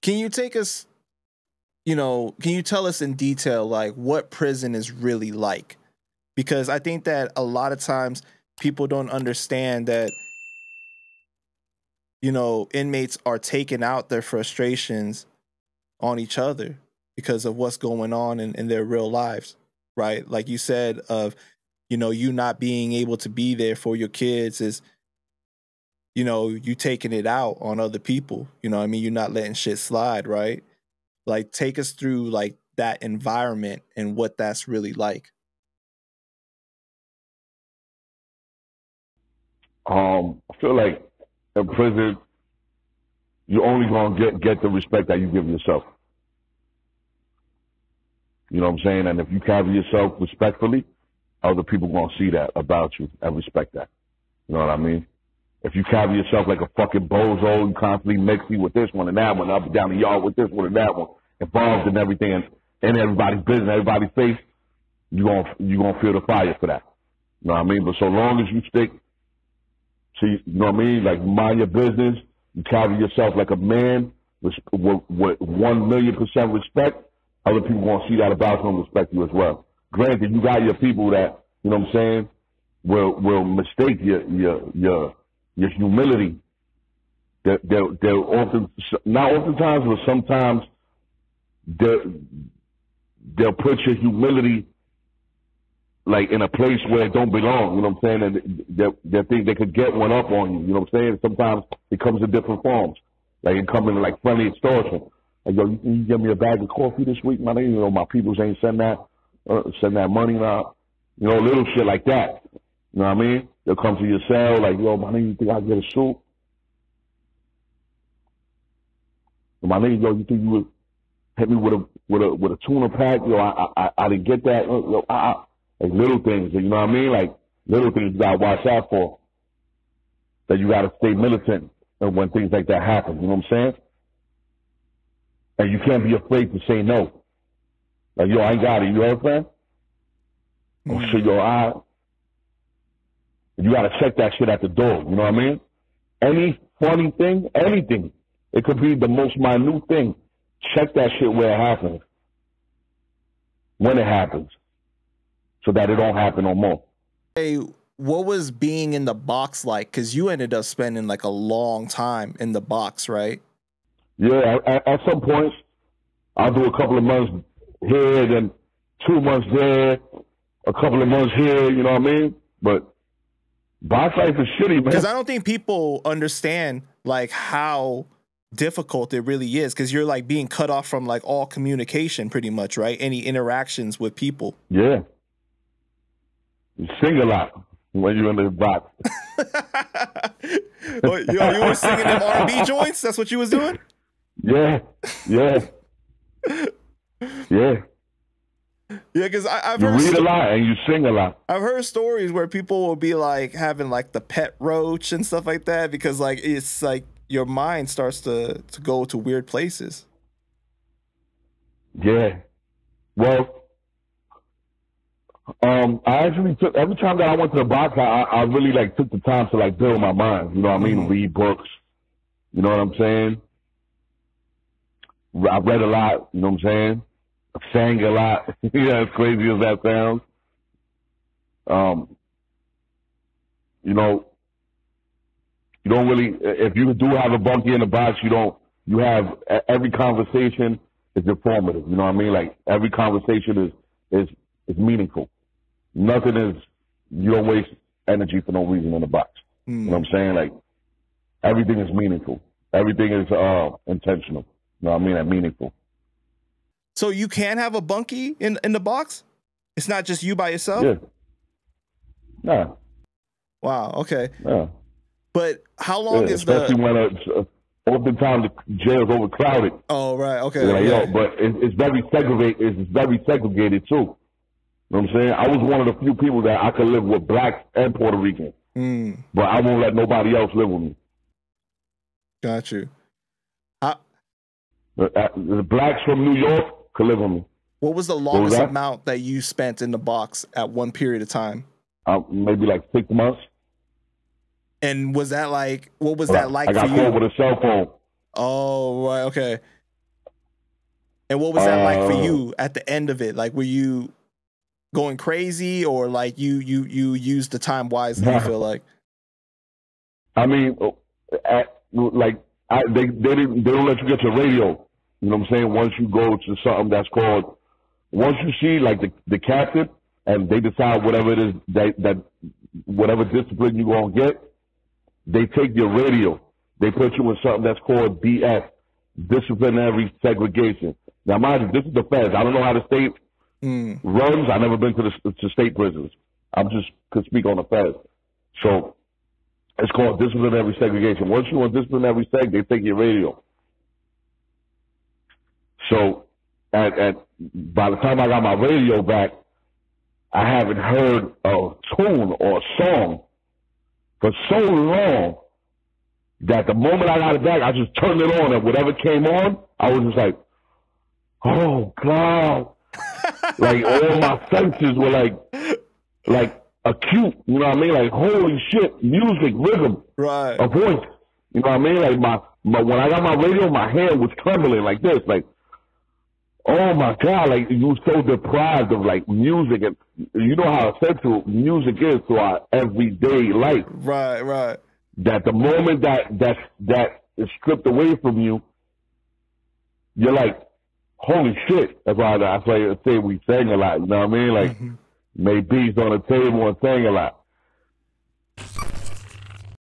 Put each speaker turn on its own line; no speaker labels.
Can you take us, can you tell us in detail, like, what prison is really like? Because I think that a lot of times people don't understand that, inmates are taking out their frustrations on each other because of what's going on in their real lives, right? Like you said, of, you not being able to be there for your kids is, you taking it out on other people. You're not letting shit slide, right? Like, take us through, like, that environment and what that's really like.
I feel like in prison, you're only gonna get the respect that you give yourself. You know what I'm saying? And if you carry yourself respectfully, other people gonna see that about you and respect that. You know what I mean? If you carry yourself like a fucking bozo, you constantly mixing with this one and that one, up and down the yard with this one and that one, involved in everything and in everybody's business, everybody's face, you gonna feel the fire for that. You know what I mean? But so long as you stick to, you know what I mean, like, mind your business, you carry yourself like a man with 1,000,000% respect, other people gonna see that about you and respect you as well. Granted, you got your people that, you know what I'm saying, will mistake your humility. They're often, not oftentimes, but sometimes they'll put your humility like in a place where it don't belong. You know what I'm saying? And they think they could get one up on you. You know what I'm saying? Sometimes it comes in different forms. Like, it comes in like friendly extortion. Like, yo, you give me a bag of coffee this week, my nigga? My peoples ain't send that money now. Little shit like that. You know what I mean? They'll come to your cell like, yo, my nigga, you think I can get a suit? And my nigga, yo, you think you would hit me with a tuna pack? Yo, I didn't get that. Yo, like, little things, you know what I mean? Like, little things you gotta watch out for. That you gotta stay militant when things like that happen. You know what I'm saying? And you can't be afraid to say no. Like, yo, I ain't got it. You know what I'm saying? Oh shit, yo, you gotta check that shit at the door. You know what I mean? Any funny thing, anything, it could be the most minute thing. Check that shit where it happens, when it happens, so that it don't happen no more.
Hey, what was being in the box like? Because you ended up spending like a long time in the box, right?
Yeah, at some points, I'll do a couple of months here, then 2 months there, a couple of months here, you know what I mean? But box life is shitty, man.
Because I don't think people understand, like, how difficult it really is, because you're, like, being cut off from, like, all communication pretty much, right? Any interactions with people.
Yeah. You sing a lot when you're in the box.
Yo, you were singing them R&B joints? That's what you was doing?
Yeah. Yeah,
because I've
you
heard
read a lot and you sing a lot.
I've heard stories where people will be like having like the pet roach and stuff like that, because like it's like your mind starts to go to weird places.
Yeah. Well, I actually took, every time that I went to the box, I really like took the time to like build my mind. You know what I mean? Read books. You know what I'm saying? I read a lot. You know what I'm saying? I sang a lot. Yeah, as crazy as that sounds. You know, you don't really, if you do have a bunkie in the box, you have, every conversation is informative. You know what I mean? Like, every conversation is meaningful. Nothing is, you don't waste energy for no reason in the box. You know what I'm saying? Like, everything is meaningful. Everything is intentional. You know what I mean? And meaningful.
So you can have a bunkie in the box? It's not just you by yourself?
Yeah. Nah.
Wow, okay.
Yeah.
But how long is
especially when oftentimes the jail's overcrowded.
Oh, right, okay.
Like, yo, but it's very segregated. It's very segregated too. You know what I'm saying? I was one of the few people that I could live with blacks and Puerto Ricans, but I won't let nobody else live with me.
Got you.
The blacks from New York could live with me.
What was the longest amount that you spent in the box at one period of time?
Maybe like 6 months.
And was that like, what was
But
that like
I got
for you?
caught with a cell phone.
Oh, right, okay. And what was that like for you at the end of it? Like, were you going crazy, or like you used the time wisely? You feel like?
I mean, they don't let you get your radio. You know what I'm saying? Once you go to something that's called, once you see like the captain, and they decide whatever it is that whatever discipline you're gonna get, they take your radio. They put you in something that's called DS, disciplinary segregation. Now, mind you, this is the feds. I don't know how the state runs. I've never been to state prisons. I just could speak on the feds. So it's called disciplinary segregation. Once you're on disciplinary seg, they take your radio. So by the time I got my radio back, I haven't heard a tune or a song for so long that the moment I got it back, I just turned it on, and whatever came on, I was just like, oh God. Like all my senses were like acute, you know what I mean? Like, holy shit, music, rhythm,
right,
a voice. You know what I mean? Like my when I got my radio, my hand was trembling like this, like, oh my God, like you were so deprived of like music, and you know how essential music is to our everyday life.
Right.
That the moment that is stripped away from you, you're like, holy shit. That's why I say we sang a lot, you know what I mean? Like, made beats on the table and sang a lot.